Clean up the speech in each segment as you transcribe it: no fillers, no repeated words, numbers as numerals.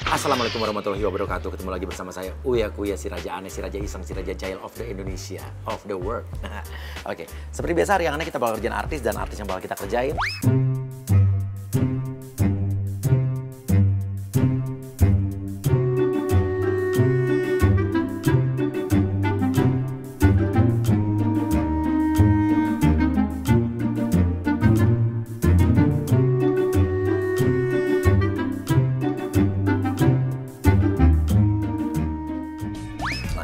Assalamualaikum warahmatullahi wabarakatuh. Ketemu lagi bersama saya Uya Kuya, si Raja Aneh, si Raja Iseng, si Raja Jahil of the Indonesia, of the world. Oke, seperti biasa hari yang aneh kita bakal kerjain artis dan artis yang bakal kita kerjain.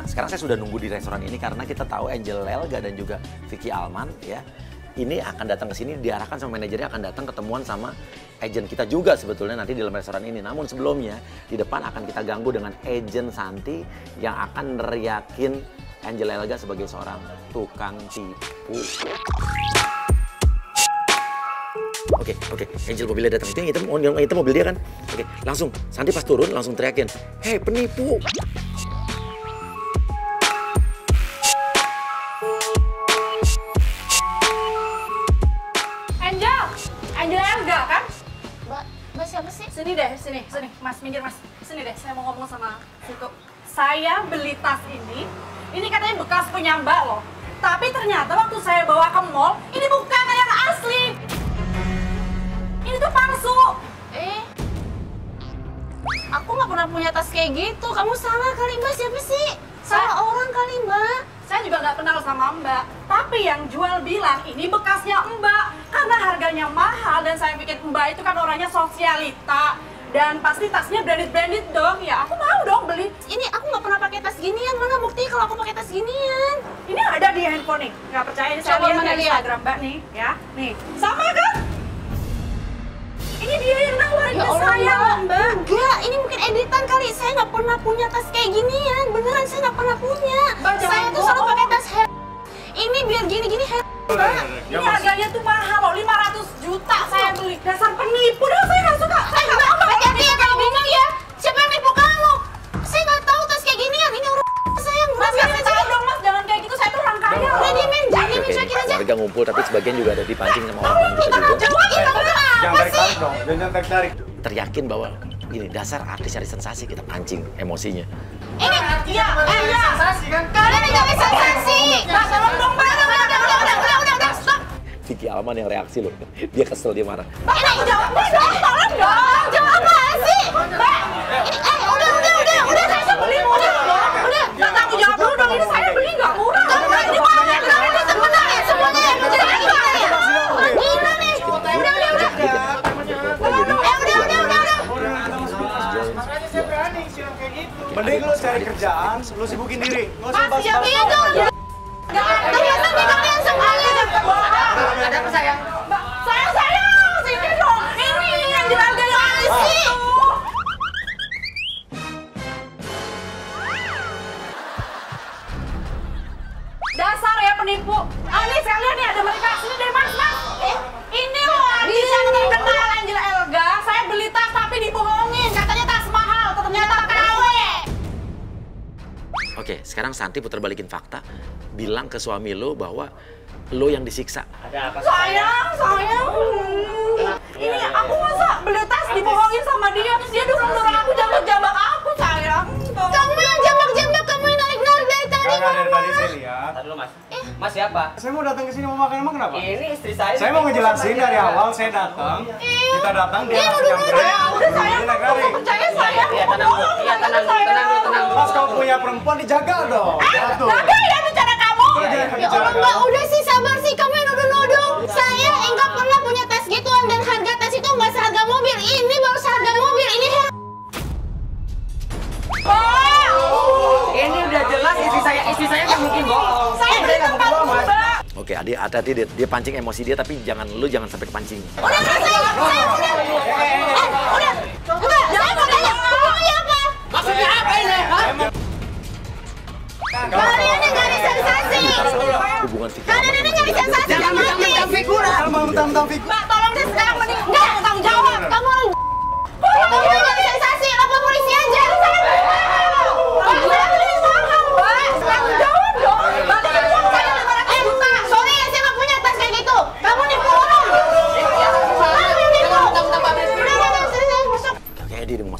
Sekarang saya sudah nunggu di restoran ini karena kita tahu Angel Elga dan juga Vicky Alman ya. Ini akan datang ke sini, diarahkan sama manajernya akan datang ketemuan sama agent kita juga sebetulnya nanti di dalam restoran ini. Namun sebelumnya di depan akan kita ganggu dengan agent Santi yang akan neriakin Angel Elga sebagai seorang tukang tipu. Oke, Angel mobilnya datang. Itu yang hitam mobil dia kan? Oke, langsung Santi pas turun langsung teriakin, "Hei penipu!" Angel Elga kan? Mbak siapa sih? Sini deh, sini, Mas, minggir Mas. Sini deh, saya mau ngomong sama situ. Saya beli tas ini katanya bekas punya Mbak loh. Tapi ternyata waktu saya bawa ke mall, ini bukan yang asli. Ini tuh palsu. Aku nggak pernah punya tas kayak gitu. Kamu salah kali Mbak, siapa sih? Salah orang kali Mbak. Saya juga nggak kenal sama Mbak. Tapi yang jual bilang ini bekasnya Mbak. Karena harganya mahal dan saya pikir Mbak itu kan orangnya sosialita. Dan pasti tasnya branded dong. Ya aku mau dong beli. Ini aku nggak pernah pakai tas ginian. Mana bukti kalau aku pakai tas ginian? Ini ada di handphone nih. Nggak percaya ini saya Coba lihat mana di lihat? Instagram Mbak nih. Ya, nih. Sama kan? Ini dia yang nawarin ke saya Mbak. Enggak, ini mungkin editan kali. Saya nggak pernah punya tas kayak ginian. Beneran saya nggak pernah punya. Mbak, Saya tuh selalu pakai tas ini biar gini-gini Mbak, ini harganya tuh mahal loh, 500 juta saya beli. Dasar penipu dah, saya nggak suka. Mbak, hati-hati ya kalau bingung ya. Siapa yang nipu kamu? Saya nggak tahu tas kayak ginian. Ini orang saya Mas, kasih tahu dong Mas, jangan kayak gitu, saya tuh orang kaya. Udah diemin, jangan cuekin aja. Warga ngumpul tapi sebagian juga ada dipancing sama orang kita juga. Jangan tarik-tarik dong, jangan tarik-tarik. Teriakin bahwa ini dasar artis cari sensasi, kita pancing emosinya. Ini Iya, Sensasi kan? kalian nggak bisa sensasi. Mbak, tolong dong Mbak. Udah, stop. Vicky Alman yang reaksi loh, dia kesel, dia marah. Ini jawab dong, tolong dong. Jawab apa sih? Mbak, ini, udah, saya beli murah. Udah, Mbak, tanggung jawab dulu dong, ini saya beli nggak murah. ini mana? Ini sebenarnya semuanya yang menjadi gila nih. Makanya saya berani silang kayak gitu. Mending lu cari kerjaan, lu sibukin diri. Nggak usah Pasti bahas-bahas. itu. Ternyata nih kalian semuanya. Ada apa sayang? Mbak, saya sini dong. Ini yang harga yang asli. Dasar ya penipu. Ini sekalian nih ada mereka sini deh Mas. Ini loh artis yang terkenal Angel Elga. Saya beli tas tapi dibohongin. Katanya tas mahal, ternyata KW. Oke, sekarang Santi putar balikin fakta, bilang ke suami lo bahwa lo yang disiksa. Sayang. Ini aku masa beli tas dibohongin sama dia, terus dia dorong aku jambak aku sayang. Kamu yang jambak-jambak, kamu yang narik-narik dari tadi. Karena dari tadi saya lihat. Tadi dulu Mas. Mas siapa? Saya mau datang ke sini mau makan, emang kenapa? Ini istri saya. Saya mau ngejelasin dari awal saya datang. Kita datang dia langsung nyamperin. Udah sayang, Naik kamu narik. percaya sayang. Iya tenang dulu. Iya tenang dulu. Pas kamu punya perempuan dijaga dong. Satu. Ada ya bicara kamu. Ya Allah Mbak, udah sih sabar sih, kamu yang nuduh-nuduh. Saya enggak pernah punya tas gituan dan harga tas itu enggak seharga mobil. Ini baru seharga mobil. Ini Ini udah jelas istri saya nggak mungkin bohong. Saya beli tempat Mbak. Oke, adik hati-hati dia pancing emosi dia, tapi jangan sampai kepancing. udah selesai. Saya udah. Udah. Enggak, saya mau tanya, hubungannya apa? Maksudnya apa ini? Kalian yang nyari sensasi. Hubungan Vicky Kalian ini nyari sensasi. Jangan mentang-mentang figuran. Mau mentang-mentang figur. Mbak, tolong deh sekarang mending kamu tanggung jawab. Kamu orang kamu nyari sensasi, lapor polisi aja. Mbak, saya beli mahal Mbak. Tanggung jawab dong. Balikin uang saya 500 juta. Sorry ya, saya nggak punya tas kayak gitu. Kamu nipu orang. Kamu nipu. Udah, masuk. Kayaknya dia mau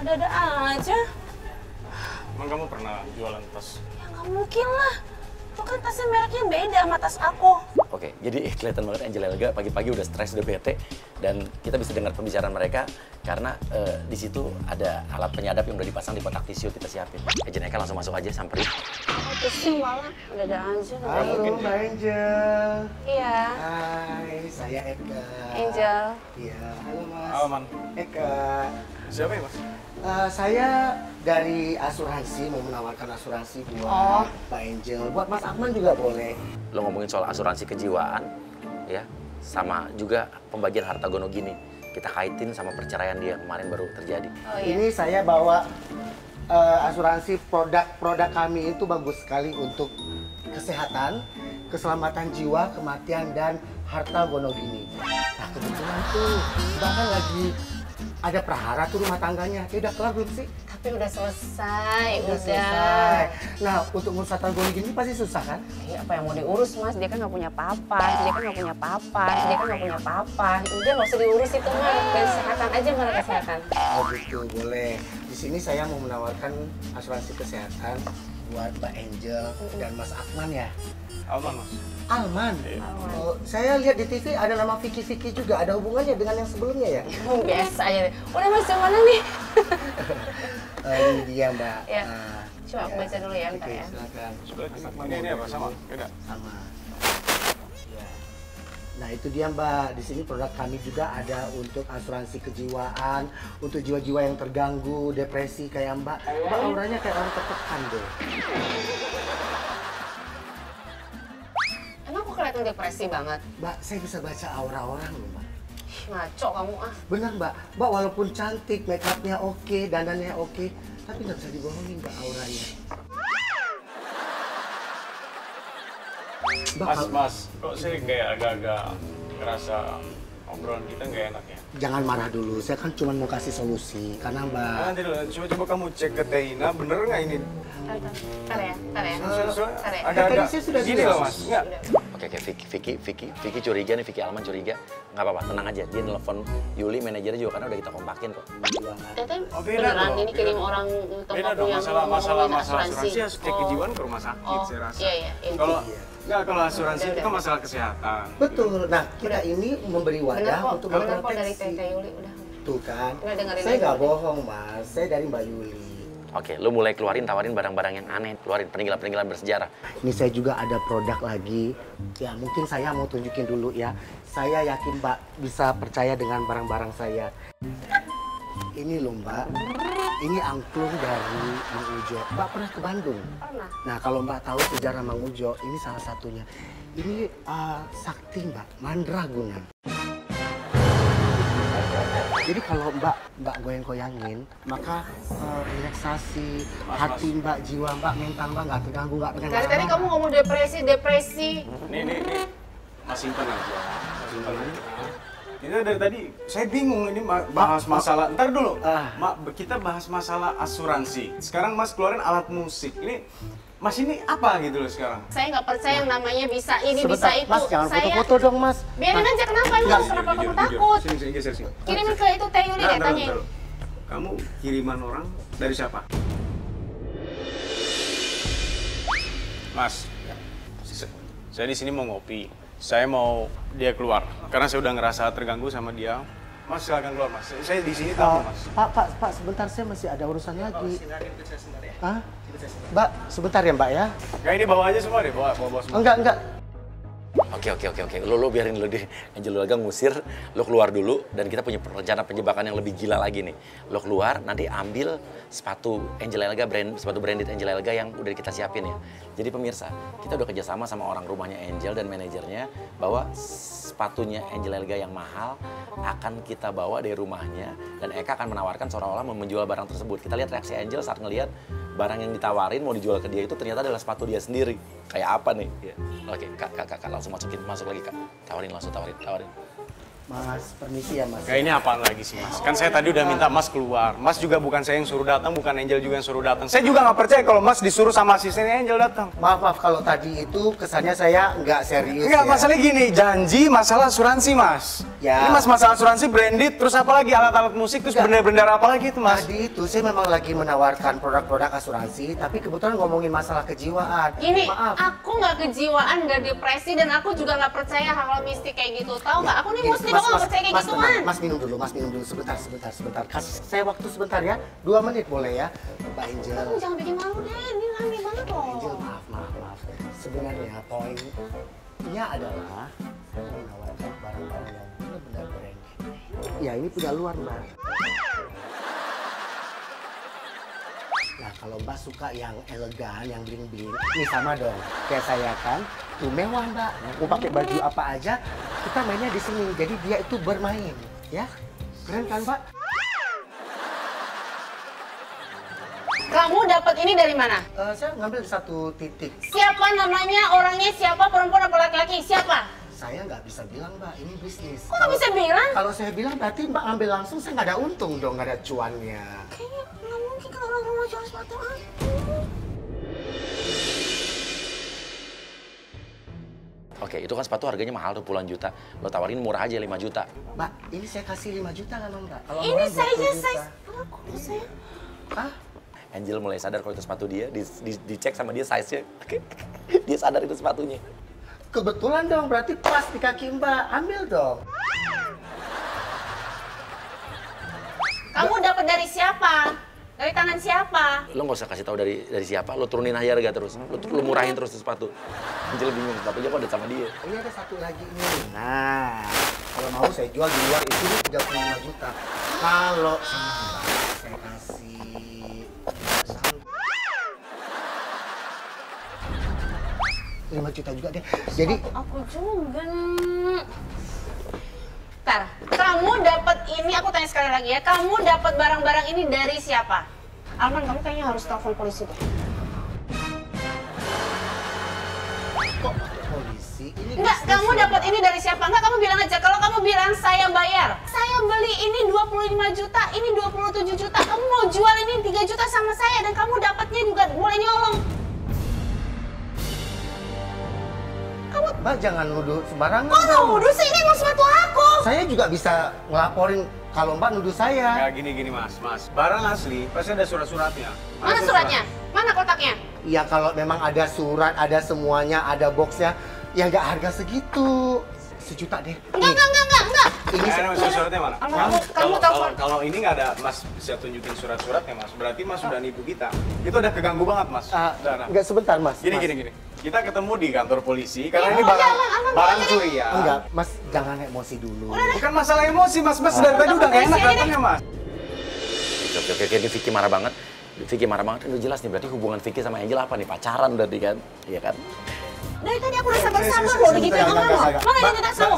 Ada-ada aja. Emang kamu pernah jualan tas? Ya nggak mungkin lah. Itu kan tasnya mereknya beda sama tas aku. Oke, jadi kelihatan banget Angel Elga pagi-pagi udah stres, udah bete. Dan kita bisa dengar pembicaraan mereka karena di situ ada alat penyadap yang udah dipasang di kotak tisu kita siapin. Agent Eka langsung masuk aja, samperin. Pusing malah. Ada aja. Halo Mbak Angel. Iya. Hai, saya Eka. Angel. Iya, halo Mas. Halo, Man. Eka. Siapa ya, Mas? Saya dari asuransi, mau menawarkan asuransi buat Oh. Mbak Angel. Buat Mas Akman juga boleh. Lo ngomongin soal asuransi kejiwaan, ya, sama juga pembagian harta gono gini. Kita kaitin sama perceraian dia yang kemarin baru terjadi. Oh iya. Ini saya bawa asuransi produk kami itu bagus sekali untuk kesehatan, keselamatan jiwa, kematian, dan harta gono gini. Nah kebetulan tuh Mbak kan lagi ada prahara tuh rumah tangganya. Ya udah kelar belum sih? Tapi udah selesai, udah. Selesai. Nah untuk ngurus harta gono gini pasti susah kan? Iya, apa yang mau diurus, Mas? Dia kan nggak punya apa-apa. Dia kan nggak punya apa-apa. Dia kan nggak punya apa-apa. Udah nggak usah diurus itu mah. Kesehatan aja malah kesehatan. Oh gitu, boleh. Di sini saya mau menawarkan asuransi kesehatan buat Mbak Angel dan Mas Akman ya. Alman, Mas. Alman. Oh, saya lihat di TV ada nama Vicky juga. Ada hubungannya dengan yang sebelumnya ya? Biasa aja deh. Udah Mas, yang mana nih? Ini dia Mbak. Ya. Nah, Coba aku baca dulu ya, bentar Oke, ya. silakan. Mas Akman Ini mau apa? Sama? Beda? Sama. Ya. Nah itu dia Mbak. Di sini produk kami juga ada untuk asuransi kejiwaan, untuk jiwa-jiwa yang terganggu, depresi kayak Mbak. Mbak auranya kayak orang tertekan deh. Emang aku kelihatan depresi banget? Mbak, saya bisa baca aura orang loh Mbak. Ih, ngaco kamu ah. Benar Mbak, Mbak walaupun cantik, make upnya oke, dandannya oke, tapi nggak bisa dibohongin Mbak auranya. Mbak, Mas, kok saya kayak agak-agak ngerasa obrolan kita nggak enak ya? jangan marah dulu, saya kan cuma mau kasih solusi. Karena Mbak, Nanti dulu, coba kamu cek ke Teina, bener nggak ini? Ntar ya, ntar ya. Soalnya Ntar ya. agak-agak Tadi saya sudah gini bilang. loh Mas, nggak? Oke, Vicky curiga nih, Vicky Alman curiga. Nggak apa-apa, tenang aja. Dia nelfon Yuli, manajernya juga karena udah kita kompakin kok. Teteh Oh, beda beneran dong, ini beda. kirim orang toko Beda aku dong, yang masalah ngomongin asuransi harus cek kejiwaan ke rumah sakit, Oh, saya rasa. iya, iya. Kalau nggak, kalau asuransi Udah, itu kan udah. masalah kesehatan. betul. Nah, kita ini memberi Bener wadah kok, untuk bener kok dari memproteksi. Teteh Yuli udah. Tuh kan, Udah dengerin saya aja. nggak bohong Mas, saya dari Mbak Yuli. Oke, lu mulai tawarin barang-barang yang aneh. Keluarin peninggalan-peninggalan bersejarah. Ini saya juga ada produk lagi. Ya mungkin saya mau tunjukin dulu ya. Saya yakin Mbak bisa percaya dengan barang-barang saya. Ini loh Mbak, ini angklung dari Mang Ujo. Mbak pernah ke Bandung? Pernah. Nah kalau Mbak tahu sejarah Mang Ujo, ini salah satunya. Ini sakti Mbak, mandraguna. Jadi kalau Mbak goyang-goyangin, maka relaksasi, hati Mbak, jiwa Mbak, mental Mbak nggak terganggu, nggak pengen Dari tadi kamu ngomong depresi. Nih. Mas simpen aja. Mas simpen aja. Itu dari tadi, saya bingung ini bahas masalah, ntar dulu. Kita bahas masalah asuransi. Sekarang Mas keluarin alat musik. Ini, Mas ini apa gitu loh sekarang? Saya nggak percaya yang namanya bisa ini, Sebentar, bisa itu. Mas jangan Saya foto-foto dong Mas. biarin aja, kenapa emang? Kenapa kamu takut? Sini, geser sini. Kirimin ke itu Teh Yuli deh, Ntar, tanyain. ntar. Kamu kiriman orang dari siapa? Mas, saya di sini mau ngopi. Saya mau dia keluar karena saya udah ngerasa terganggu sama dia. Mas silakan keluar Mas. Saya di sini tamu Mas. Pak, sebentar saya masih ada urusan lagi. Hah? Mbak, sebentar ya Mbak ya? Kayak ini bawa aja semua deh, bawa semua. Enggak. Oke. Lo biarin dulu deh. Angel Elga ngusir, lo keluar dulu. Dan kita punya rencana penjebakan yang lebih gila lagi nih. Lo keluar, nanti ambil sepatu Angel Elga, sepatu branded Angel Elga yang udah kita siapin ya. Jadi pemirsa, kita udah kerjasama sama orang rumahnya Angel dan manajernya bahwa sepatunya Angel Elga yang mahal akan kita bawa dari rumahnya. Dan Eka akan menawarkan seolah-olah menjual barang tersebut. Kita lihat reaksi Angel saat ngelihat barang yang ditawarin mau dijual ke dia itu ternyata adalah sepatu dia sendiri. Kayak apa nih? Ya. Oke, kak, langsung masuk lagi kak. Tawarin. Mas, permisi ya Mas. Kayak ini apaan lagi sih Mas? Kan saya tadi udah minta Mas keluar. Mas juga bukan saya yang suruh datang, bukan Angel juga yang suruh datang. Saya juga nggak percaya kalau Mas disuruh sama asistennya Angel datang. Maaf kalau tadi itu kesannya saya nggak serius. Enggak, ya. masalahnya gini, janji masalah asuransi Mas. Ya. Ini Mas masalah asuransi branded, terus apa lagi alat-alat musik, terus Enggak. benda-benda apa lagi itu Mas? Tadi itu saya memang lagi menawarkan produk-produk asuransi, tapi kebetulan ngomongin masalah kejiwaan. Gini, Maaf. aku nggak kejiwaan, nggak depresi, dan aku juga nggak percaya hal-hal mistik kayak gitu. Tahu nggak? Aku nih Gini, muslim, aku nggak percaya kayak gituan. Mas minum dulu, sebentar. Kasih saya waktu sebentar ya, 2 menit boleh ya, Mbak Angel. Kamu jangan bikin malu deh, ini rame banget loh. Angel, maaf. Sebenarnya poinnya adalah saya menawarkan barang-barang yang benar-benar branded. Ya ini punya luar Mbak. Nah kalau Mbak suka yang elegan, yang bling-bling, ini sama dong. Kayak saya kan, tuh mewah Mbak. Mau pakai baju apa aja, kita mainnya di sini. Jadi dia itu bermain, ya. Keren kan Mbak? Kamu dapat ini dari mana? Saya ngambil di satu titik. Siapa namanya, orangnya siapa, perempuan apa laki-laki? Siapa? Saya nggak bisa bilang Mbak, ini bisnis. Kok nggak bisa bilang? Kalau saya bilang berarti Mbak ambil langsung, saya nggak ada untung dong, nggak ada cuannya. Kayaknya nggak mungkin kalau orang rumah jual sepatu aku. Oke, itu kan sepatu harganya mahal tuh puluhan juta. Lo tawarin murah aja 5 juta. Mbak, ini saya kasih 5 juta kan Mbak? Kalau Ini orang 20 size-nya juta. size aku, saya. Hah? Angel mulai sadar kalau itu sepatu dia, dicek sama dia size-nya. Dia sadar itu sepatunya. Kebetulan dong, berarti pas di kaki Mbak. Ambil dong. Kamu dapat dari siapa? Dari tangan siapa? Lo nggak usah kasih tahu dari siapa, lo turunin aja harga terus. Lo murahin terus tuh sepatu. Angel bingung, sepatunya kok ada sama dia. Ini ada satu lagi nih. Nah, kalau mau saya jual di luar itu 35 juta. Kalau sama Mbak, saya kasih 5 juta juga deh. Jadi Aku juga. Ntar, kamu dapat ini, aku tanya sekali lagi ya. Kamu dapat barang-barang ini dari siapa? Alman, kamu kayaknya harus telepon polisi deh. kok polisi? Ini Enggak, bisnis kamu ya, dapat Mbak. ini dari siapa? Enggak, kamu bilang aja. Kalau kamu bilang saya bayar, saya beli ini 25 juta, ini 27 juta. Kamu mau jual ini 3 juta sama saya dan kamu dapatnya juga boleh nyolong. Mbak jangan nuduh sembarangan. Kok dong. nuduh sih? Ini emang sepatu aku. Saya juga bisa ngelaporin kalau Mbak nuduh saya. Ya gini Mas. Barang asli pasti ada surat-suratnya. Mana suratnya? Mana kotaknya? Ya kalau memang ada surat, ada semuanya, ada boxnya, ya nggak harga segitu. 1 juta deh. Enggak. Ini Suratnya mana? Kamu telepon. Kalau ini nggak ada, Mas bisa tunjukin surat-suratnya Mas. Berarti Mas sudah nipu kita. Itu udah keganggu banget Mas. Nah. Nggak sebentar Mas. Gini. Mas. Kita ketemu di kantor polisi karena Iya, ini barang jangan, barang jangan. curian. Enggak, Mas jangan emosi dulu. Bukan masalah emosi Mas. Mas dari tadi udah nggak enak polisi aja katanya Mas. Oke, ini Vicky marah banget. Vicky marah banget, udah jelas nih. Berarti hubungan Vicky sama Angel apa nih? Pacaran berarti kan? Iya kan? Dari tadi aku udah sabar-sabar loh begitu ngomong loh. Mana identitas kamu?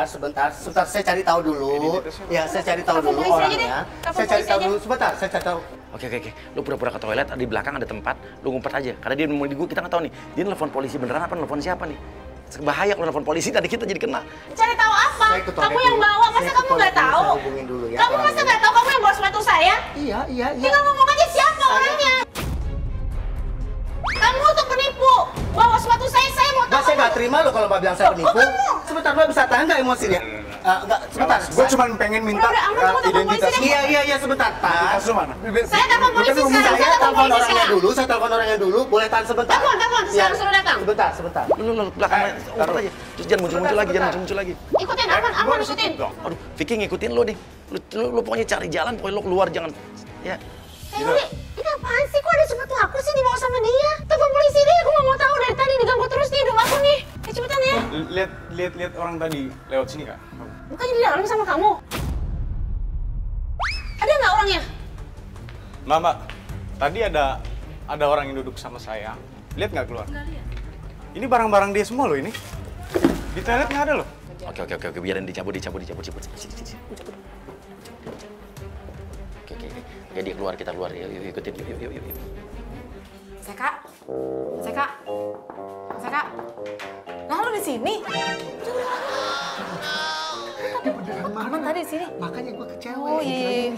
Sebentar. Saya cari tahu dulu. Ya, saya cari tahu Telepon dulu polisi aja orangnya. deh. Telepon Saya cari polisi tahu aja. dulu. Sebentar, saya cari tahu. Oke. Lu pura-pura ke toilet, di belakang ada tempat, lu ngumpet aja. Karena dia mau di gua, kita nggak tahu nih. Dia nelfon polisi beneran apa nelfon siapa nih? Bahaya kalau nelfon polisi, tadi kita jadi kena. Cari tahu apa? Saya ke toilet Kamu yang dulu. bawa, masa Saya ke kamu toilet nggak dulu, tahu? saya hubungin dulu ya Kamu masa orangnya. nggak tahu kamu yang bawa sepatu saya? Iya. Tinggal ngomong aja siapa orangnya. Kamu tuh penipu. Bawa sepatu saya mau Mbak, tahu. saya nggak terima loh kalau Mbak bilang saya penipu. Sebentar, Mbak bisa tahan nggak emosi dia? Enggak, sebentar. Gue cuma pengen minta Udah, aman, kamu telepon polisi identitas. deh. Iya, sebentar. Tahan. Identitas lu mana? Saya telepon polisi Saya sekarang. Saya telepon telepon polisi orangnya sekarang. dulu, saya telepon orangnya dulu. Boleh tahan sebentar. Telepon, sekarang suruh datang. Sebentar. Lu belakang ngumpet aja. Terus jangan muncul-muncul lagi, jangan muncul-muncul lagi. Ikutin aman ikutin. Aduh, Vicky ngikutin lo nih. Lu pokoknya cari jalan, pokoknya lo keluar, jangan. Ya. Ini apaan sih? Kok ada sepatu aku sih dibawa sama dia? Telepon polisi deh, aku nggak mau tahu dari tadi diganggu terus nih hidup aku nih. Cepetan ya. Lihat orang tadi lewat sini Kak. Bukannya di dalam sama kamu? Ada nggak orangnya? Mbak, tadi ada orang yang duduk sama saya. Lihat nggak keluar? Nggak lihat. Ini barang-barang dia semua loh ini. Di toilet nggak ada loh. Oke, biarin dicabut. Oke, dia keluar, kita keluar. Yuk, ikutin. Yuk. Seka. Nah lu di sini? Ini beneran mahal. Aman tadi di sini. Makanya gue kecewa. Oh iya.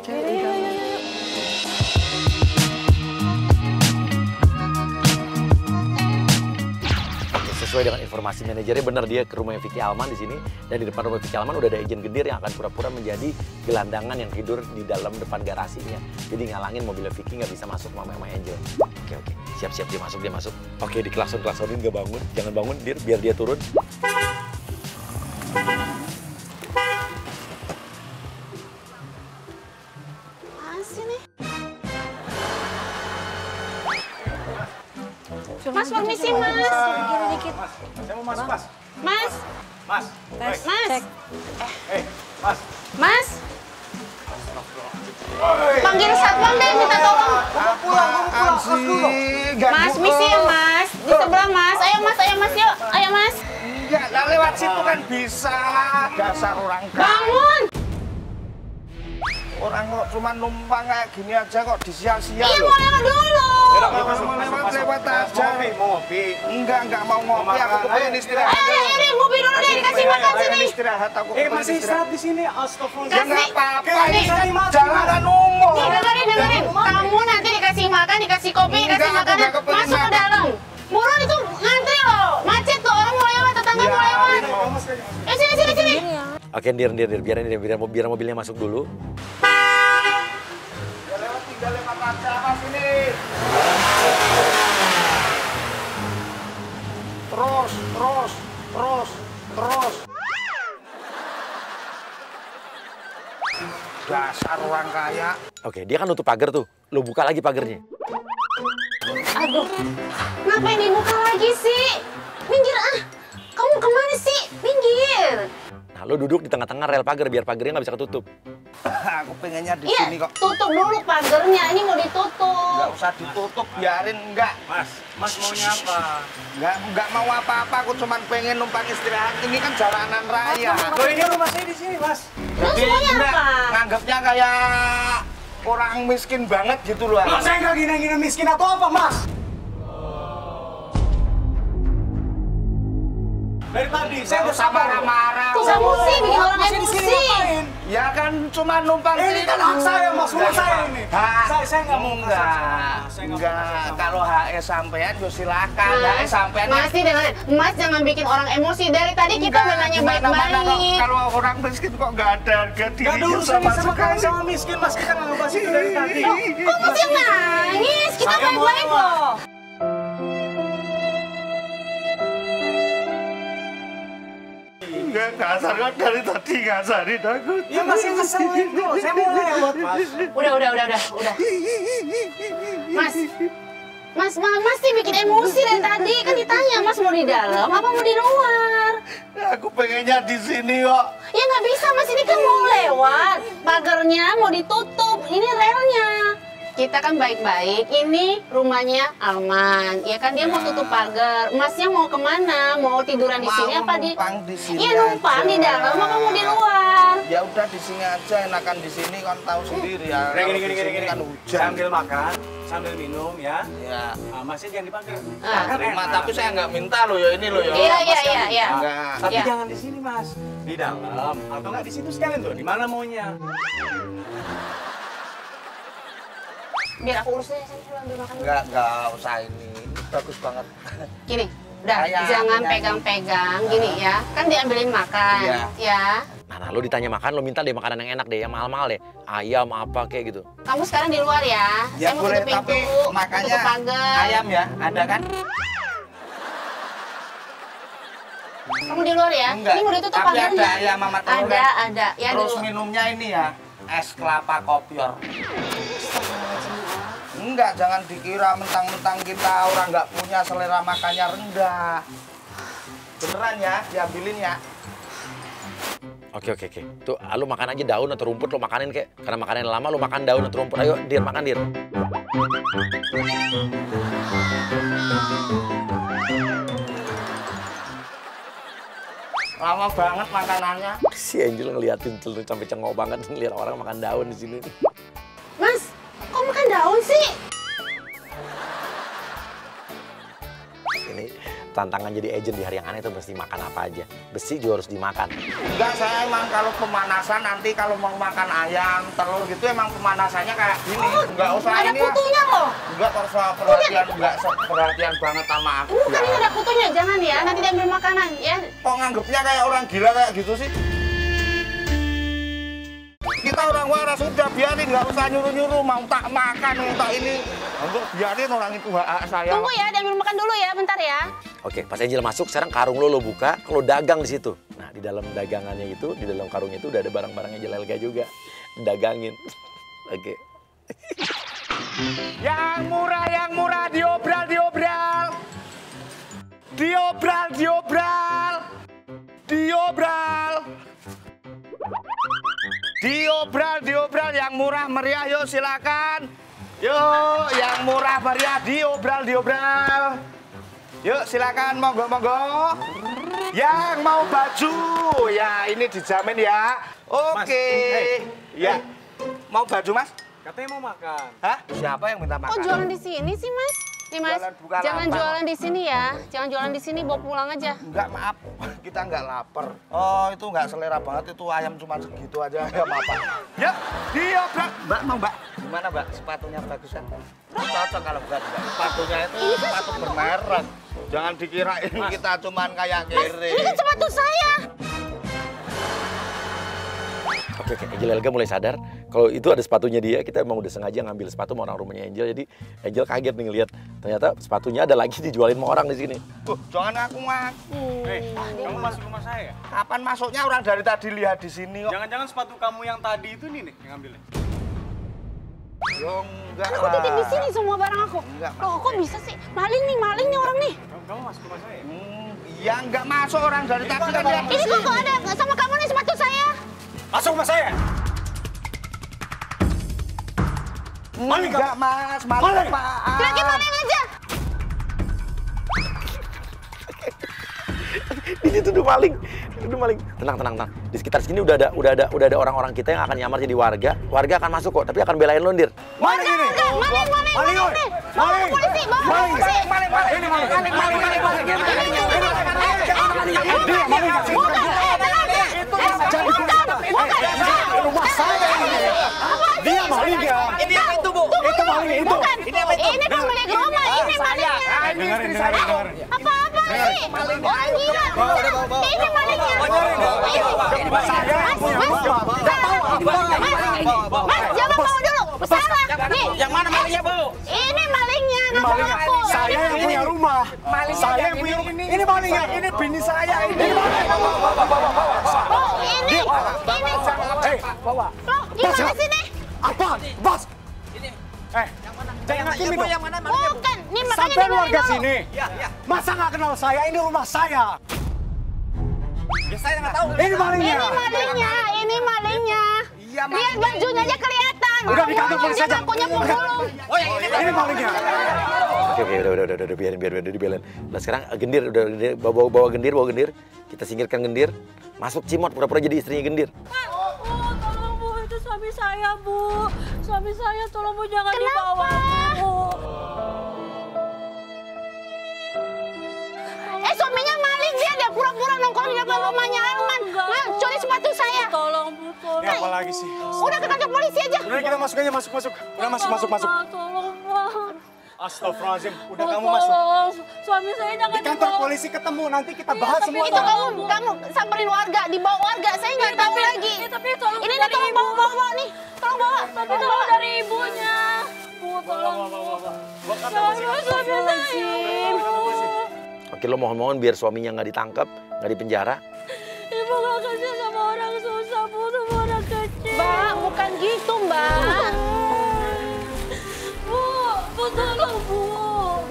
Sesuai dengan informasi manajernya, benar dia ke rumahnya Vicky Alman di sini, dan di depan rumah Vicky Alman udah ada agent gendir yang akan pura-pura menjadi gelandangan yang tidur di dalam depan garasinya. Jadi ngalangin mobilnya Vicky nggak bisa masuk sama Angel. Oke, siap-siap dia masuk. Oke, dikelaksonin nggak bangun, jangan bangun biar dia turun. Masih nih. Mas, permisi Mas. Dikit. Saya mau masuk, Mas. Mas. Mas. Tes. Mas. Mas. Mas. Panggil satpam deh, minta tolong. Apaan sih? Mas, misi ya Mas. Di sebelah Mas. Ayo Mas yuk. Ayo Mas. Enggak, lewat situ kan bisa. Dasar orang kaya. Bangun. Orang kok cuma numpang kayak gini aja kok disia-sia Iya, loh. mau lewat dulu. Lewat aja. Ngopi. Enggak mau ngopi. Aku pengen istirahat. Ayo, ini ngopi dulu deh, kasih makan sini. Istirahat aku. Masih istirahat di sini. Astagfirullah. Ya nggak apa-apa. Nih. Jalanan umum. Nih, dengerin. Kamu nanti dikasih makan, dikasih kopi, dikasih Enggak, aku makanan. nggak kepengen Masuk ke makan. dalam. Buruan itu ngantri loh. Macet tuh, orang mau lewat, tetangga mau lewat. Sini. Oke, Dir, biar mobilnya masuk dulu. Tinggal lewat aja Mas ini. Terus. Dasar orang kaya. Oke, dia kan nutup pagar tuh. Lo buka lagi pagarnya. Aduh, ngapain dibuka lagi sih? Minggir ah. Kamu kemana sih? Minggir. Nah, lo duduk di tengah-tengah rel pagar biar pagarnya nggak bisa ketutup. Aku pengennya di Iya, sini kok. tutup dulu pagernya. Ini mau ditutup. Nggak usah ditutup, biarin enggak. Mas maunya apa? Enggak mau apa-apa, aku cuma pengen numpang istirahat. Ini kan jalanan raya. Loh, ini rumah saya di sini, Mas. Terus maunya enggak, apa? nganggapnya kayak orang miskin banget gitu loh. Loh, saya nggak gina-gina miskin atau apa, Mas? Dari tadi, saya udah Usah sabar. marah-marah. Kok emosi, bikin orang Masih di sini emosi. ngapain? Ya kan cuma numpang Ini kan hak saya, Mas. Rumah saya ini. Saya nggak mau Enggak. Kalau HE sampean yo silakan. HE Mas, sampean. masih dengerin. Mas jangan bikin orang emosi. Dari tadi kita udah nanya baik-baik. Kalau orang miskin kok nggak ada harga Gak ada dirinya urusan sama sama kaya sekali. sama miskin, Mas. Kita nggak ngebahas itu dari tadi. Kok masih nangis? Kita Saya mau baik-baik lewat. loh. Enggak kasar kan dari tadi ngasarin aku. Ya masih ngeselin kok. Saya mau lewat, Mas. Udah. Mas sih bikin emosi dari tadi. Kan ditanya, Mas mau di dalam apa mau di luar? Aku pengennya di sini kok. Ya nggak bisa, Mas. Ini kan mau lewat. Pagernya mau ditutup. Ini relnya. Kita kan baik-baik. Ini rumahnya Alman. Ya kan dia mau tutup pagar. Masnya mau kemana? Mau tiduran di sini apa di? numpang di sini Iya numpang aja. di dalam apa mau di luar? Ya udah di sini aja, enakan di sini kan tahu sendiri ya. Gini. Di sini kan hujan. Sambil makan, sambil minum ya. Ya. Masnya jangan dipakai. Ah. Terima, tapi saya nggak minta loh ya ini loh ya. Iya. Enggak. Tapi Ya. jangan di sini, Mas. Di dalam atau nggak di situ sekalian tuh. Di mana maunya? Biar aku urus deh, saya ambil makan. Enggak usah ini. Bagus banget. Gini, udah Ayam, jangan ayam. pegang-pegang gini ya. Kan diambilin makan, Iya. ya. Nah, lo ditanya makan, lo minta deh makanan yang enak deh, yang mahal-mahal deh. Ayam apa kayak gitu. Kamu sekarang di luar ya. Ya Saya mau boleh, tutup tapi pintu, makanya tutup pagar. ayam ya, ada kan? Kamu di luar ya. Enggak. Ini mau ditutup Tapi pagarnya. ada ayam sama telur kan? Ada. Ya Terus dulu. minumnya ini ya, es kelapa kopior. Enggak, jangan dikira mentang-mentang kita orang nggak punya selera makannya rendah. Beneran ya, diambilin ya. Oke. Tuh, lo makan aja daun atau rumput, lo makanin kek. Karena makanan lama, lo makan daun atau rumput. Ayo, Dir, makan, Dir. Lama banget makanannya. Si Angel ngeliatin telur sampai cengok banget ngeliat orang makan daun di sini. Mas, kok makan daun sih? Ini tantangan jadi agent di hari yang aneh itu mesti makan apa aja. Besi juga harus dimakan. Enggak, saya emang kalau pemanasan nanti kalau mau makan ayam, telur gitu emang pemanasannya kayak gini. Enggak usah Ada ini. kutunya loh. Enggak usah perhatian, enggak perhatian banget sama aku. Bukan ini ada kutunya, jangan ya. Nanti diambil makanan ya. Kok nganggepnya kayak orang gila kayak gitu sih? Kita orang waras sudah biarin, nggak usah nyuruh-nyuruh mau tak makan, mau tak ini. Untuk biarin orang itu hak saya. Tunggu ya, diambil makan dulu ya, bentar ya. Oke, pas Angel masuk, sekarang karung lo buka, kalau dagang di situ. Nah, di dalam dagangannya itu, di dalam karungnya itu udah ada barang-barangnya Angel Elga juga. Dagangin. Oke. Yang murah, diobral. Diobral, yang murah meriah, yuk silakan. Yuk, yang murah meriah, diobral. Yuk silakan, monggo. Yang mau baju, ya ini dijamin ya. Oke. Ya, mau baju mas? Katanya mau makan. Hah? Siapa yang minta makan? Kok jualan di sini sih, Mas? Nih, Mas, Jualan buka jangan lapar. jualan di sini ya. Jangan jualan di sini, bawa pulang aja. Enggak, maaf. Kita enggak lapar. Oh, itu enggak selera banget. Itu ayam cuma segitu aja. Enggak apa-apa. Ya, diobrak. Mbak, mau mbak? Gimana mbak? Sepatunya bagus kan? Cocok kalau bukan mbak. Sepatunya itu sepatu bermerek. Jangan dikirain kita cuman kayak kiri. Ini kan sepatu saya. Oke, Angel Elga mulai sadar kalau itu ada sepatunya dia. Kita emang udah sengaja ngambil sepatu sama orang rumahnya Angel. Jadi Angel kaget nih ngeliat ternyata sepatunya ada lagi dijualin sama orang di sini. Jangan ngaku-ngaku. Kamu masuk rumah saya? Kapan masuknya, orang dari tadi lihat di sini kok. Jangan-jangan sepatu kamu yang tadi itu nih yang ngambilnya? Yo, enggak Aku titip di sini semua barang aku. Enggak, Mas. Loh, kok bisa sih? Maling nih orang nih. Kamu masuk rumah saya? Ya enggak masuk, orang dari tadi kan lihat. Ini kok ada sama kamu nih sepatu saya. Masuk rumah saya? Maling Enggak, Mas. Maling apaan? Lagi maling aja. Di situ udah maling. Tenang. Di sekitar sini udah ada orang-orang kita yang akan nyamar jadi warga. Warga akan masuk kok, tapi akan belain lo, Dir. Maling ini! Maling. Bawa polisi, bawa polisi. Rumah saya ini! Dia maling ya! Ini apa itu, Bu? Itu maling itu! Bukan. Ini pemilik rumah, ini malingnya. Dengerin. Apa sih? Orang gila. Ini malingnya. Mas, jangan bawa dulu. Salah. Nih. Yang mana malingnya, Bu? Ini malingnya. Nama aku. Saya yang punya rumah. Saya yang punya rumah. Ini malingnya. Ini bini saya. Ini Oh, ini. bawa. Loh, gimana sih nih? Apa? Bos. Jangan hakimin dong. Yang mana? Bukan. Nih makanya Sampai dengerin warga dulu. sini. Masa nggak kenal saya? Ini rumah saya. Ya saya nggak tahu. Ini malingnya. Ini malingnya. Lihat bajunya aja kelihatan. Udah di kantor polisi aja. Ngakunya pemulung. Oh, yang ini. Ini malingnya. Oke, udah biarin dibelain. Nah, sekarang gendir, bawa gendir. Kita singkirkan gendir. Masuk Cimot, pura-pura jadi istrinya gendir. Tolong Bu, itu suami saya Bu. Suami saya tolong Bu jangan dibawa Bu. Suaminya maling dia pura-pura nongkrong di depan rumahnya Alman. Curi sepatu saya. Tolong Bu, tolong. Ini apa lagi sih? Udah ke kantor polisi aja. Udah kita masuk aja, masuk. Udah masuk. Tolong Pak. Astagfirullahaladzim, udah kamu masuk. Tolong, suami saya jangan Di kantor dibawa. polisi ketemu, nanti kita bahas tapi semua. Itu kamu samperin warga, dibawa warga. Saya nggak tahu lagi. Tapi tolong Ini dari tolong ibu. bawa nih. Tolong bawa. Tapi tolong dari ibunya. Bu, tolong. Tolong suami saya. Oke, lo mohon biar suaminya nggak ditangkap, nggak dipenjara. Ibu gak kasih sama orang susah, Bu, sama orang kecil. Mbak, bukan gitu, Mbak. Bu, tolong, Bu.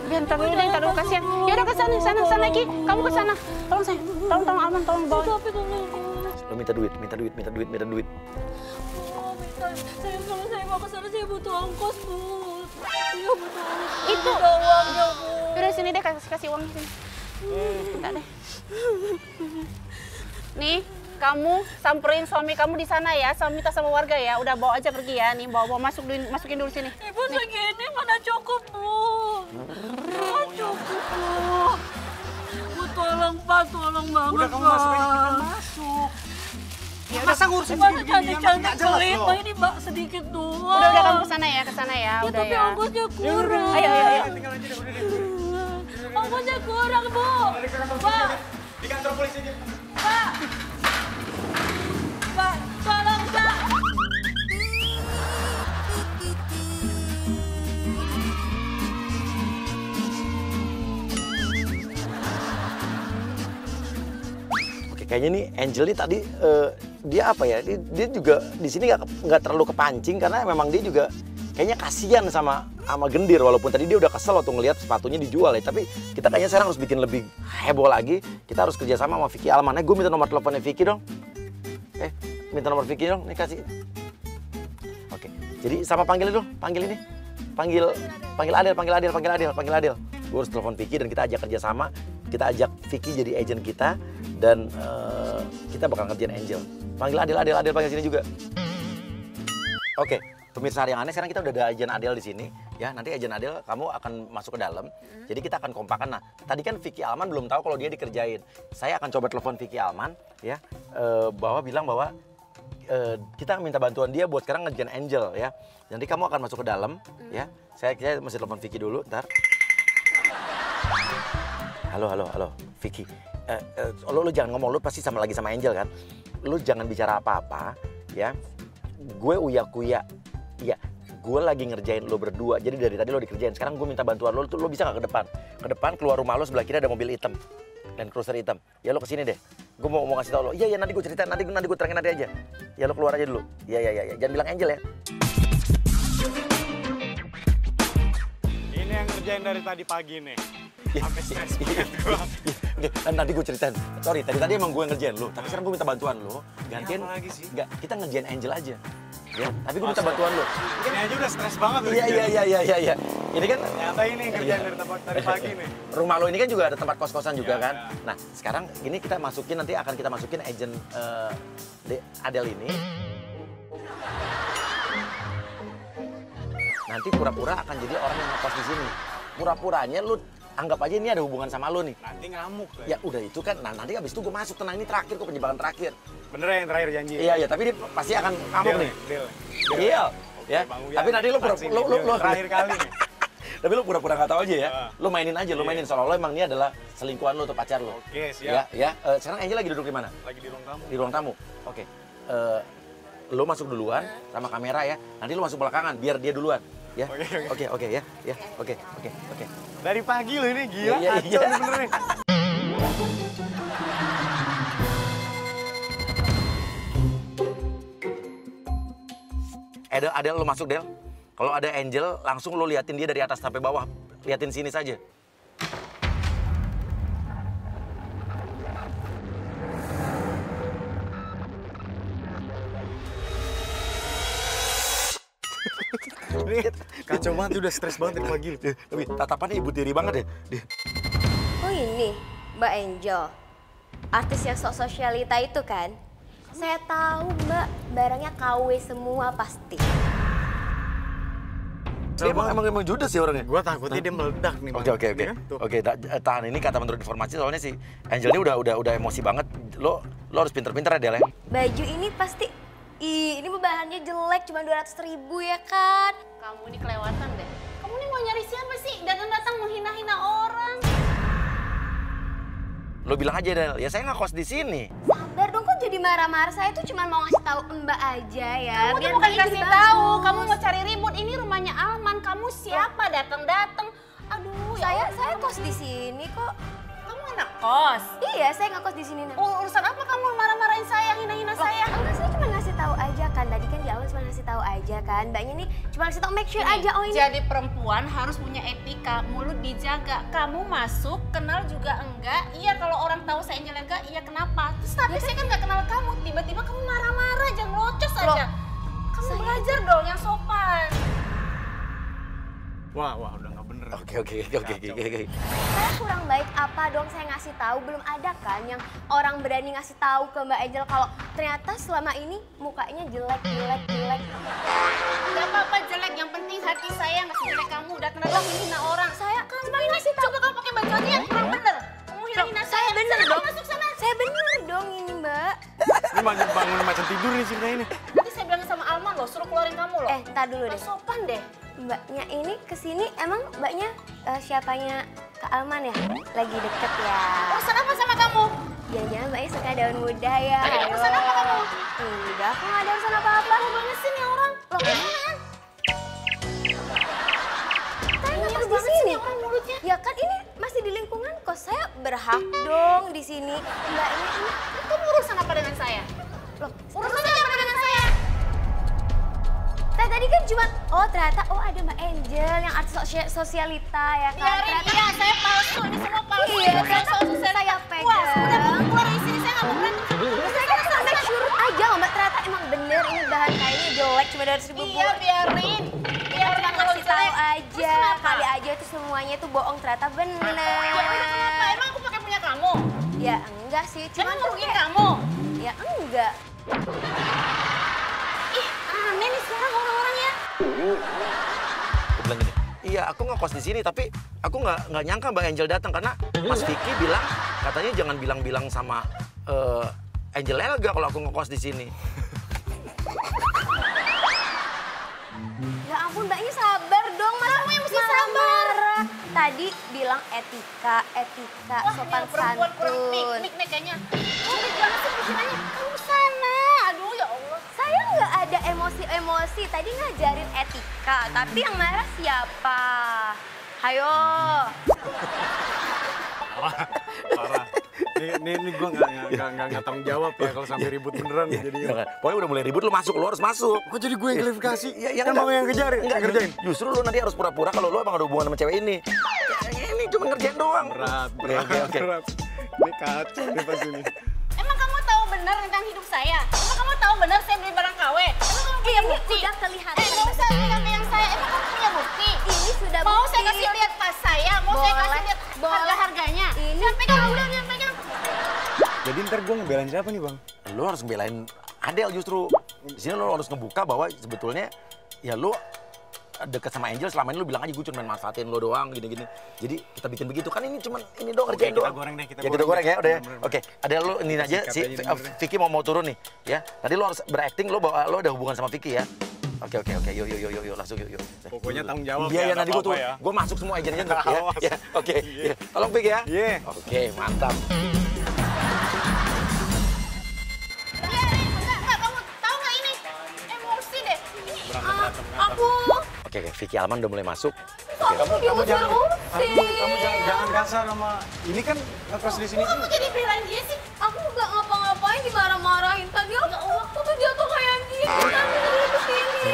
Biar ntar dulu kasihan. Ya udah ke sana lagi. Kamu ke sana. Tolong saya. Tolong Alman, tolong bawa. Tapi tolong, Bu. Lo minta duit. Bu, kalau saya mau ke sana, saya butuh ongkos, Bu. Iya, butuh ongkos. Itu. Ada uangnya, Bu. Udah sini deh, kasih uang sini. Bentar deh. Nih, kamu samperin suami kamu di sana ya, minta sama warga ya. Udah bawa aja pergi ya. Nih, bawa masukin dulu sini. Ibu segini mana cukup, Bu. Mana cukup, Bu. dong Pak, tolong banget Udah kamu masuk aja, kita masuk. Ya Masa ngurusin Pak, begini-beginian, cantik-cantik nggak jelas pelit, loh. Pak, ini Mbak sedikit doang. Udah kamu kesana ya, kesana ya, Ya, udah tapi ya. ongkosnya kurang. Ayo. Tinggal aja deh, udah deh. Ongkosnya kurang, Bu. Pak, Di kantor polisi aja. Pak. Pak, tolong, Pak. Oke, kayaknya nih Angel nih tadi dia apa ya? Dia juga di sini nggak terlalu kepancing karena memang dia juga kayaknya kasihan sama Gendir, walaupun tadi dia udah kesel waktu ngelihat sepatunya dijual ya. Tapi kita kayaknya sekarang harus bikin lebih heboh lagi. Kita harus kerjasama sama Vicky Alman. Gue minta nomor teleponnya Vicky dong. Minta nomor Vicky dong. Nih kasih. Oke. Jadi sama panggil dulu. Panggil ini. Panggil Adel. Gue harus telepon Vicky dan kita ajak kerjasama. Kita ajak Vicky jadi agent kita dan kita bakal ngerjain Angel. Panggil Adel panggil sini juga. Oke. Pemirsa Hari yang Aneh, sekarang kita udah ada agent Adel di sini. Ya, nanti agent Adel kamu akan masuk ke dalam. Jadi kita akan kompakan. Nah, tadi kan Vicky Alman belum tahu kalau dia dikerjain. Saya akan coba telepon Vicky Alman, ya, bilang bahwa kita minta bantuan dia buat sekarang ngerjain Angel, ya. Nanti kamu akan masuk ke dalam, ya. Saya mesti telepon Vicky dulu, ntar. Halo, Vicky. Lo jangan ngomong, lo pasti lagi sama Angel kan? Lo jangan bicara apa-apa, ya. Gue uya-kuya. Iya, gue lagi ngerjain lo berdua. Jadi dari tadi lo dikerjain. Sekarang gue minta bantuan lo. Lo bisa nggak ke depan? Ke depan keluar rumah lo, sebelah kiri ada mobil hitam dan cruiser hitam. Ya lo kesini deh. Gue mau kasih tau lo. Iya nanti gue ceritain. Nanti gue terangin nanti aja. Ya lo keluar aja dulu. Iya. Jangan bilang Angel ya. Ini yang ngerjain dari tadi pagi nih. Sampai stres Nanti gue ceritain. Sorry, tadi emang gue ngerjain lo. Tapi sekarang gue minta bantuan lo. Gantian. Apa lagi sih? Enggak, kita ngerjain Angel aja. Ya, tapi gue minta bantuan lo. Ini aja udah stres banget. Iya. Ini kan Ternyata ini kerjaan dari pagi nih. rumah lo ini kan juga ada tempat kos-kosan juga kan. Nah, sekarang ini kita masukin, nanti akan kita masukin agent Adel ini. Nanti pura-pura akan jadi orang yang ngekos di sini. Pura-puranya lu anggap aja ini ada hubungan sama lo nih. Nanti ngamuk. Ya udah itu kan, nah nanti abis itu gue masuk, tenang, ini terakhir kok, penjebakan terakhir. Bener ya yang terakhir janji? Iya, tapi dia pasti akan ngamuk nih. Iya, ya. Tapi nanti lo terakhir kali nih. Tapi lo pura-pura nggak tahu aja ya. Lo mainin aja, lo mainin seolah-olah emang ini adalah selingkuhan lo atau pacar lo. Oke, siap. Ya. Sekarang Angel lagi duduk di mana? Lagi di ruang tamu. Di ruang tamu. Oke. Lo masuk duluan sama kamera ya. Nanti lo masuk belakangan biar dia duluan. Ya. Oke ya. Ya. Oke. Dari pagi lo ini gila. Iya. Bener nih. Adel, lo masuk, Del. Kalau ada Angel, langsung lo liatin dia dari atas sampai bawah. Liatin sini saja. Kacau banget, udah stres banget dari pagi. Tapi tatapannya ibu tiri banget ya. Oh ini, Mbak Angel. Artis yang sok sosialita itu kan? Saya tahu Mbak, barangnya KW semua pasti. Dia emang judes sih orangnya. Gua takutnya dia meledak nih. Oke, tahan ini kata menurut informasi soalnya si Angel ini udah emosi banget. Lo harus pinter-pinter ya, Del ya. Baju ini pasti, ini bahannya jelek, cuma 200.000 ya kan? Kamu ini kelewatan deh. Kamu ini mau nyari siapa sih? Datang-datang menghina-hina orang. Lo bilang aja, Del, ya saya nggak kos di sini. Sabar dong, kok jadi marah-marah? Saya tuh cuma mau ngasih tahu Mbak aja ya. Kamu tuh bukan kasih tahu, kamu mau cari ribut. Ini rumahnya Alman. Kamu siapa? Datang-datang. Aduh, Saya kos di sini kok. kamu anak kos. Iya, saya nggak kos di sini. Urusan apa kamu marah-marahin saya, hina-hina saya? Enggak, saya cuma ngasih tahu aja kan. Tadi kan di awal cuma ngasih tahu aja kan. Mbaknya nih cuma ngasih tahu make sure aja. Oh ini. Jadi perempuan harus punya etika, mulut dijaga. Kamu masuk, kenal juga enggak. Iya kalau orang tahu saya Angel enggak, iya kenapa? Terus tapi saya kan nggak kenal kamu, tiba-tiba kamu marah-marah, jangan ngelocos aja. Kamu belajar dong yang sopan. Wah, udah nggak bener. Oke. Saya kurang baik apa dong saya ngasih tahu? Belum ada kan yang orang berani ngasih tahu ke Mbak Angel kalau ternyata selama ini mukanya jelek. Gak apa-apa jelek, yang penting hati saya nggak sejelek kamu. Udah kenapa menghina orang? Saya kan Cuma ini sih coba kamu pakai baju aja yang kurang bener. Kamu hina-hina saya. bener dong. Saya bener dong ini, Mbak. Ini bangun macam tidur nih cerita ini. Nanti saya bilang sama Alman loh, suruh keluarin kamu loh. Tar dulu deh. Sopan deh. Mbaknya ini kesini emang mbaknya siapanya Kak Alman ya? Lagi deket ya? Urusan apa sama kamu? Jangan-jangan mbaknya suka daun muda ya? Ada urusan apa kamu? Enggak, kok nggak ada urusan apa-apa. Baru banget sih nih orang. Loh, apaan? Tanya Baru di banget sih sini. nih orang mulutnya. Ya kan ini masih di lingkungan kos, saya berhak dong di sini. Mbaknya ini, Kamu urusan apa dengan saya? loh, Urusannya apa dengan saya? tadi kan cuma, oh ternyata, oh ada Mbak Angel yang artis sosialita ya kan? Biarin dia, saya palsu. Ini semua palsu. Iya, ternyata saya pegang. Wah, udah mau keluar dari sini, saya nggak mau berani. Saya kan sampai surut aja loh Mbak, ternyata emang bener ini bahan kainnya jelek cuma dari 1000 Iya, biarin. Biarin Cuma kalau ngasih tahu jelek. aja, Terus kenapa? kali aja tuh semuanya tuh bohong ternyata bener. Ya udah kenapa? Emang aku pakai punya kamu? Ya enggak sih, cuma Emang ngerugiin kamu? ya enggak. Ih, aneh nih sekarang orang-orangnya. Aku bilang gini, iya aku ngekos di sini tapi aku nggak nyangka Mbak Angel datang karena Mas Vicky bilang katanya jangan bilang-bilang sama Angel Elga kalau aku ngekos di sini. Ya ampun mbaknya sabar dong, masa Kamu yang mesti marah-marah. Tadi bilang etika, Wah, sopan ini perempuan kurang santun. piknik nih kayaknya. Udah jangan sih pikirannya. Kamu sana. Aduh ya Allah. Saya nggak ada emosi-emosi, tadi ngajarin etika, tapi yang marah siapa? Hayo. Parah. Ini gue nggak tanggung jawab ya kalau sampai ribut beneran jadi. Pokoknya udah mulai ribut, lu masuk, lu harus masuk. Kok jadi gue yang klarifikasi? Ya, Kan enggak. mau yang ngejarin, Enggak, yang ngerjain. Justru lu nanti harus pura-pura kalau lu emang ada hubungan sama cewek ini. Ini cuma ngerjain doang. Berat. Oke. Ini kacau nih pas ini. Emang kamu tahu benar tentang hidup saya? Emang kamu tahu benar saya beli barang KW? Emang kamu punya Ini bukti? udah kelihatan. Nggak usah bilang yang saya. Emang kamu punya bukti? Ini sudah Mau bukti. saya kasih lihat tas saya? Mau saya kasih Boleh, lihat boleh. harga-harganya? Ini Jangan pegang, udah jangan pegang. Jadi ntar gue ngebelain siapa nih bang? Lu harus ngebelain Adele justru. Di sini lu harus ngebuka bahwa sebetulnya ya lu deket sama Angel selama ini lu bilang aja gue cuma manfaatin lu doang gini-gini. Jadi kita bikin begitu kan ini cuma ini doang Oke, kerjaan kita doang. goreng deh, kita Ya kita goreng goreng deh. ya udah ya. Bener-bener. Oke, Adele lu ini aja Sikat si aja bener-bener. Vicky mau turun nih ya. Tadi lu harus berakting lu bahwa lu ada hubungan sama Vicky ya. Oke, yuk, langsung yuk. Pokoknya tanggung jawab Iya, ya, nanti nggak gue tuh, apa-apa ya. gue masuk semua agennya tuh ya. Awas. Ya, oke. Ya. Tolong Vicky ya. Iya. Oke, mantap. Enggak, kamu tahu nggak ini? Emosi deh. Ini aku. Oke, Vicky Alman udah mulai masuk. Kamu jangan kasar sama. Ini kan ngekos di sini. Kamu jadi belain dia sih. Aku nggak ngapa-ngapain dimarah-marahin. Tadi aku tuh jatuh kayak gini. Tadi dari kesini.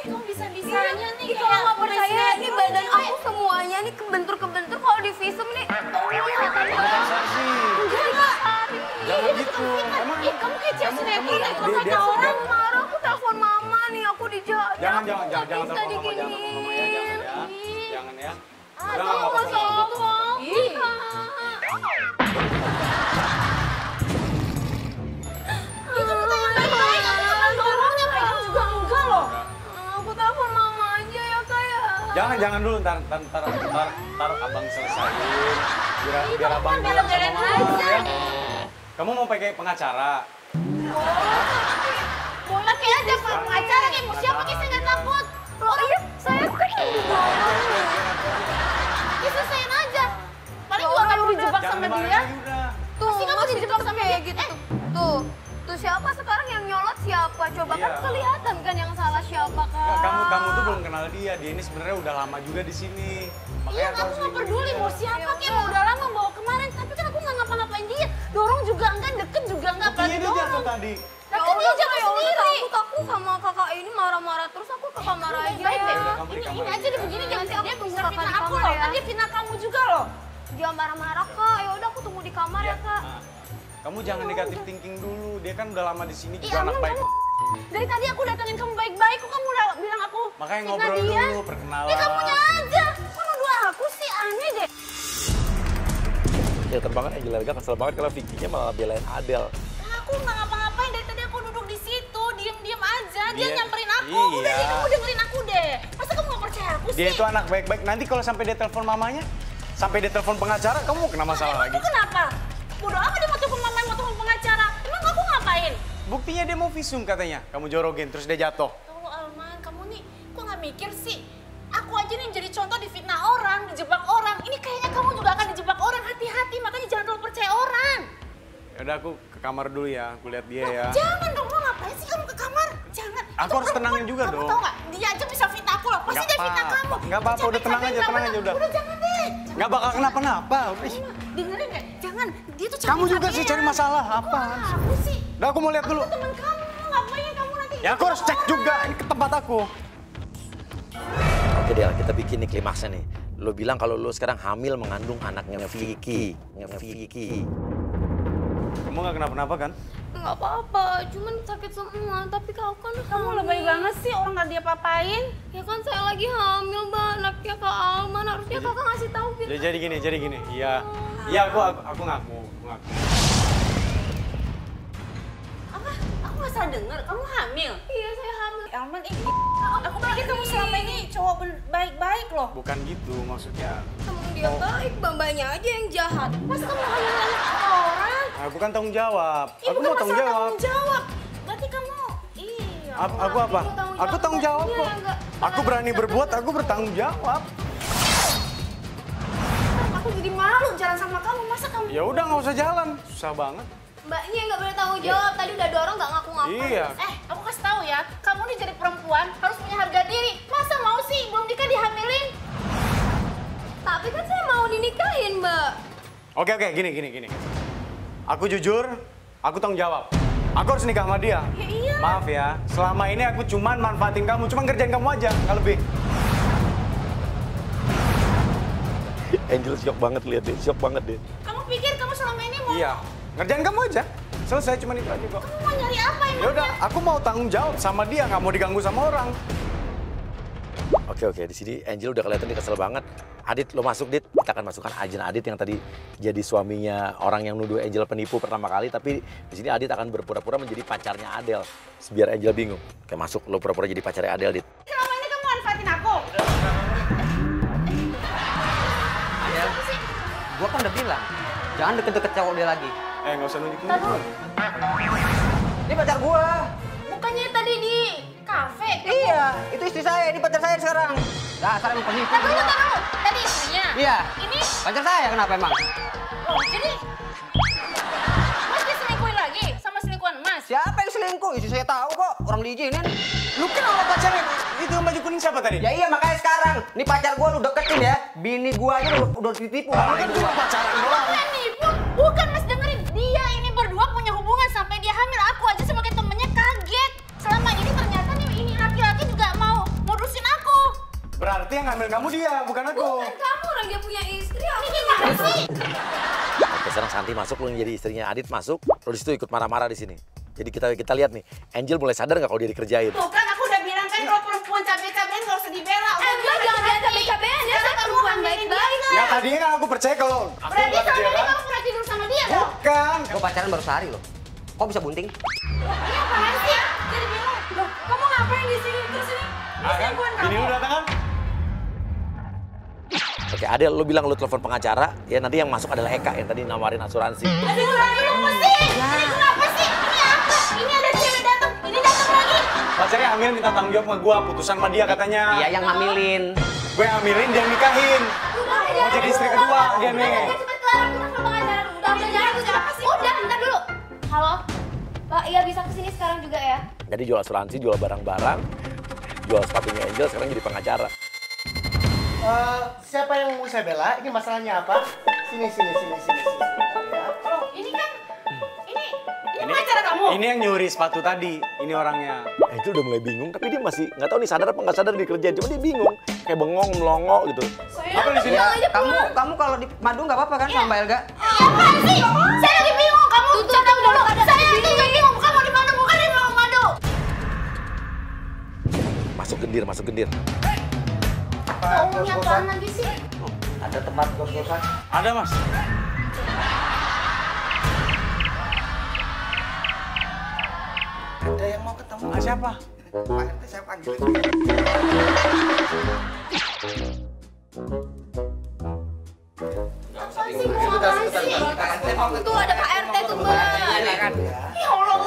Kamu bisa-bisanya nih. Ih, kalau nggak percaya, ini badan aku semuanya nih kebentur-kebentur kalau di visum nih. Kelihatan banget. Kasar sih. Enggak. Jangan gitu. Emang Kamu kayak cewek sinetron. Kalau dia- kata orang. Marah, aku telepon mama nih, aku dijatuh. Jangan Bisa telepon mama, diginiin. jangan telepon mama ya, jangan ya. Jangan ya. Udah Aku nggak nggak apa-apa. salah. Ih. Ih, kamu tanya baik-baik. Kamu makan dorongnya, pegang juga enggak loh. Aku telepon mama aja ya kayak. Jangan dulu, ntar abang selesaiin. Biar abang kan bilang sama bela-belain mama aja. ya. Kamu mau pakai pengacara? Pakai aja pengacara kayak mau siapa kayak saya nggak takut. Oh iya, saya kan Ya selesaiin aja. Paling gua akan dijebak Jangan sama dimarahin dia. lagi udah. tuh Pasti kamu masih dijebak sama kayak dia. gitu. Tuh siapa sekarang yang nyolot siapa? Coba kan Iya. kelihatan kan yang salah siapa kan? Nggak, kamu tuh belum kenal dia. Dia ini sebenarnya udah lama juga di sini. Iya, aku aku harus nggak lindungi peduli dia. mau siapa kayak mau udah lama bawa kemarin. Tapi kan aku nggak ngapa-ngapain dia. Dorong juga enggak, deket juga enggak. Buktinya Apalagi dia jatuh dorong. tadi. Tapi kan dia jatuh sendiri. Aku sama kakak ini marah-marah terus aku ke kamar aja Baik deh. ya. kamu di Ini kamar aja deh begini jangan Nanti aku dia bisa bukakan fitnah aku kamar loh. ya. Kan dia fitnah kamu juga loh. Jangan marah-marah kak. Ya udah aku tunggu di kamar ya kak. Nah, kamu jangan negatif thinking dulu. Dia kan udah lama di sini juga Iya, anak emang baik. Dari tadi aku datengin kamu baik-baik, kok kamu udah bilang aku Makanya fitnah ngobrol dia? dulu, perkenalan. Ya kamunya aja. Kok nuduh aku sih aneh deh. Kelihatan banget Angel Elga kesel banget kalau Vicky-nya malah belain Adele. Nah, aku nggak ngapa-ngapain dari tadi aku duduk di situ, diem-diem aja. Dia Dia- nyamperin aku. Udah iya. deh, kamu dengerin aku deh. Masa kamu nggak percaya aku Dia sih? itu anak baik-baik. Nanti kalau sampai dia telepon mamanya, sampai dia telepon pengacara, kamu mau kena masalah Emang lagi. aku kenapa? Bodoh amat dia mau telepon mama, mau telepon pengacara. Emang aku ngapain? Buktinya dia mau visum katanya. Kamu jorogin terus dia jatuh. Tunggu Alman, kamu nih kok nggak mikir sih? Aku aja nih jadi contoh difitnah orang, dijebak orang. Ini kayaknya kamu juga akan dijebak orang. Hati-hati, makanya jangan terlalu percaya orang. Yaudah aku ke kamar dulu ya, aku lihat dia ya. Jangan dong, mau ngapain sih kamu ke kamar? Jangan. Aku Itu harus tenangin juga kamu dong. Tahu nggak? Dia aja bisa fitnah aku loh. Pasti Nggak dia fitnah apa-apa. kamu. Nggak apa-apa, udah tenang aja, tenang aja udah. Udah jangan deh. Nggak bakal kenapa-napa. Dengerin deh, jangan. Dia tuh Kamu juga sih cari masalah, apa? Aku sih. Udah aku mau lihat dulu. Aku teman kamu, ngapain kamu nanti? Ya aku harus cek juga, ini ke tempat aku. Oke Del, kita bikin nih klimaksnya nih. Lo bilang kalau lo sekarang hamil mengandung anaknya Vicky. Kamu nggak kenapa-napa kan? Nggak apa-apa, cuman sakit semua. Tapi kau kan Kamu lebay banget sih, orang nggak dia papain. Ya kan saya lagi hamil, Mbak. Anaknya Kak Alman. Harusnya kakak ngasih tahu gitu. Jadi gini. Iya, aku ngaku. Apa? Aku nggak salah denger, kamu hamil? Iya, saya hamil. Alman, aku pikir kamu selama ini cowok baik-baik loh. Bukan gitu, maksudnya. Emang dia baik, mbaknya aja yang jahat. Masa kamu hamil anak orang? Aku kan tanggung jawab. Iya, Aku bukan mau tanggung masalah jawab. tanggung jawab. Berarti kamu, iya. Aku apa? Aku tanggung jawab kok. Aku berani berbuat, aku bertanggung jawab. Aku jadi malu jalan sama kamu, masa kamu? Ya udah nggak usah jalan, susah banget. Mbaknya yang nggak boleh tanggung jawab. Tadi udah dorong nggak ngaku-ngaku. Iya. Aku kasih tahu ya, kamu nih jadi perempuan harus punya harga diri. Masa mau sih belum nikah dihamilin? Tapi kan saya mau dinikahin, Mbak. Oke, gini. Aku jujur, aku tanggung jawab. Aku harus nikah sama dia. Ya iya. Maaf ya, selama ini aku cuman manfaatin kamu, cuma ngerjain kamu aja, nggak lebih. Angel shock banget lihat deh, shock banget deh. Kamu pikir kamu selama ini mau? Iya, ngerjain kamu aja. Selesai, cuma itu aja kok. Kamu mau nyari apa Ya udah, aku mau tanggung jawab sama dia, nggak mau diganggu sama orang. Oke, di sini Angel udah kelihatan dia kesel banget. Adit, lo masuk, Dit. Kita akan masukkan Ajeng Adit yang tadi jadi suaminya orang yang nuduh Angel penipu pertama kali. Tapi di sini Adit akan berpura-pura menjadi pacarnya Adel. Biar Angel bingung. Oke, masuk. Lo pura-pura jadi pacarnya Adel, Dit. Selama ini kamu manfaatin aku. Adel, gua kan udah bilang, jangan deket-deket cowok dia lagi. Nggak usah nunjuk. Ini pacar gua. Bukannya tadi di kafe? Iya, itu istri saya, ini pacar saya sekarang. Dasar emang penipu. Taruh. Tadi istrinya? Iya. Ini? Pacar saya kenapa emang? Oh, jadi Mas diselingkuhin lagi sama selingkuhan Mas? Siapa yang selingkuh? Istri saya tahu kok, orang diizinin. Lu kan sama pacarnya, itu yang baju kuning siapa tadi? Ya iya makanya sekarang, nih pacar gua lu deketin ya. Bini gua aja udah ditipu. Kan cuma pacaran doang. Bukan nipu, bukan Mas dengerin. Dia ini berdua punya hubungan sampai dia hamil. Aku aja sebagai temennya kaget. Selama ini ternyata nih ini laki-laki juga mau modusin aku. Berarti yang ngambil kamu dia, bukan aku. Bukan kamu, orang dia punya istri. Ini gimana sih? Oke, sekarang Santi masuk, lo yang jadi istrinya Adit masuk. Lo di situ ikut marah-marah di sini. Jadi kita lihat nih, Angel mulai sadar nggak kalau dia dikerjain? Tuh kan aku udah bilang kan kalau perempuan cabe-cabean nggak usah dibela. Enggak, jangan dia cabe-cabean. Dia kan perempuan baik-baik. Ya tadinya kan aku percaya kalau aku Berarti nggak selama ini kerja. kamu pernah tidur sama dia dong? Bukan. Gua pacaran baru sehari loh. Kok bisa bunting? Ini apaan sih? Jadi bingung. Loh, kamu ngapain di sini? Terus ini selingkuhan kamu? Ini lu datang kan? Oke, Adel, lo bilang lo telepon pengacara. Ya nanti yang masuk adalah Eka yang tadi nawarin asuransi. Aduh, lagi apa sih? Ini kenapa sih? Ini apa? Ini ada cewek datang. Ini datang lagi. Pacarnya hamil minta tanggung jawab sama gua, putusan sama dia katanya. Iya yang hamilin. Gue yang hamilin, dia yang nikahin. Mau jadi istri kedua dia nih. Cepet kelar, aku sama pengacara. Udah, jangan siapa sih? Udah, bentar dulu. Halo, Pak, iya bisa kesini sekarang juga ya? Jadi jual asuransi, jual barang-barang, jual sepatunya Angel, sekarang jadi pengacara. Siapa yang mau saya bela? Ini masalahnya apa? Sini. Loh, ini kan ini pacar kamu. Ini yang nyuri sepatu tadi, ini orangnya. Angel udah mulai bingung, tapi dia masih nggak tahu nih sadar apa nggak sadar dikerjain. Cuma dia bingung, kayak bengong, melongo gitu. Apa di sini? Ya, kamu kalau di madu nggak apa-apa kan sama Mbak Elga? Apaan sih? Saya lagi bingung. Kamu cadang dulu. Saya lagi bingung. Kamu di mana? Bukan di ruang madu. Masuk gendir. Maunya apaan lagi sih? Ada tempat kos-kosan? Ada mas. Ada yang mau ketemu. Siapa? Pak RT saya panggil. Apa sih? Mau apaan sih? Tuh ada Pak RT tuh, Mbak. Ya Allah.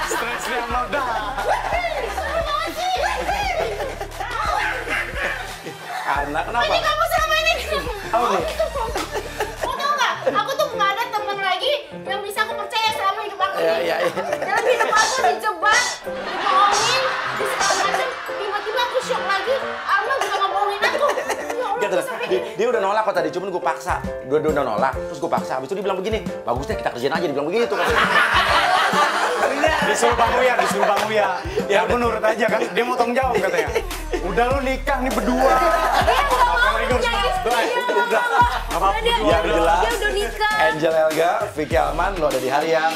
Stresnya meledak. Karena kenapa? Ini kamu selama ini. Apa nih? Kamu tau nggak? Aku tuh nggak ada temen lagi yang bisa aku percaya selama hidup aku ini. Iya. Dalam hidup aku dijebak, dibohongin, di segala macam. Tiba-tiba aku shock lagi. Alma juga ngebohongin aku. Ya Allah, Gitu. aku sampai Dia udah nolak kok tadi, cuman gue paksa. Dia udah nolak, terus gue paksa. Habis itu dia bilang begini, bagus deh kita kerjain aja. Dia bilang begitu katanya. Disuruh Bang Uya. Ya aku nurut aja kan, dia mau tanggung jawab katanya. Udah lu nikah nih berdua. Udah. Dia Yang jelas, udah nikah. Angel Elga, Vicky Alman, lo ada di hari yang